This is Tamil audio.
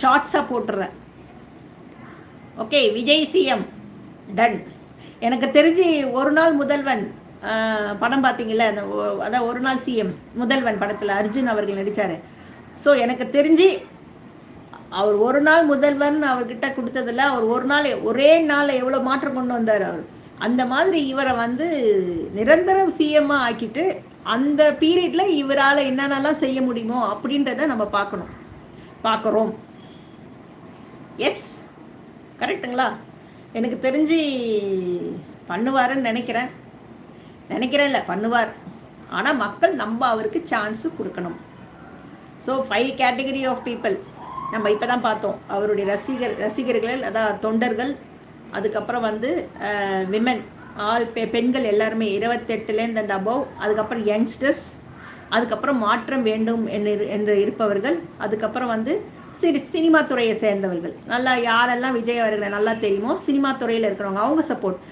ஷார்ட்ஸாக போட்டுடுறேன். Okay, Vijay CM done. எனக்கு தெரிஞ்சு ஒரு நாள் முதல்வன் படம் பார்த்தீங்களா, அந்த அதான் ஒரு நாள் சிஎம் முதல்வன் படத்தில் அர்ஜுன் அவர்கள் நடித்தார். ஸோ எனக்கு தெரிஞ்சு அவர் ஒரு நாள் முதல்வன் அவர்கிட்ட கொடுத்ததில்ல, அவர் ஒரு நாள் ஒரே நாளில் எவ்வளோ மாற்றம் கொண்டு வந்தார் அவர். அந்த மாதிரி இவரை வந்து நிரந்தரம் சிஎம்மாக ஆக்கிட்டு அந்த பீரியடில் இவரால் என்னென்னலாம் செய்ய முடியுமோ அப்படின்றத நம்ம பார்க்குறோம். எஸ், கரெக்டுங்களா? எனக்கு தெரிஞ்சு பண்ணுவாருன்னு நினைக்கிறேன் இல்லை, பண்ணுவார். ஆனால் மக்கள் நம்ம அவருக்கு சான்ஸு கொடுக்கணும். ஸோ 5 கேட்டகரி ஆஃப் பீப்புள் நம்ம இப்போ தான் பார்த்தோம். அவருடைய ரசிகர்கள், அதான் தொண்டர்கள், அதுக்கப்புறம் வந்து விமன், பெண்கள் எல்லாருமே 28லேருந்து அந்த அபவ், அதுக்கப்புறம் யங்ஸ்டர்ஸ், அதுக்கப்புறம் மாற்றம் வேண்டும் என்று இருப்பவர்கள், அதுக்கப்புறம் வந்து சினிமா துறையை சேர்ந்தவர்கள். நல்லா யாரெல்லாம் விஜய் அவர்களை நல்லா தெரியுமோ சினிமா துறையில் இருக்கிறவங்க அவங்க சப்போர்ட்.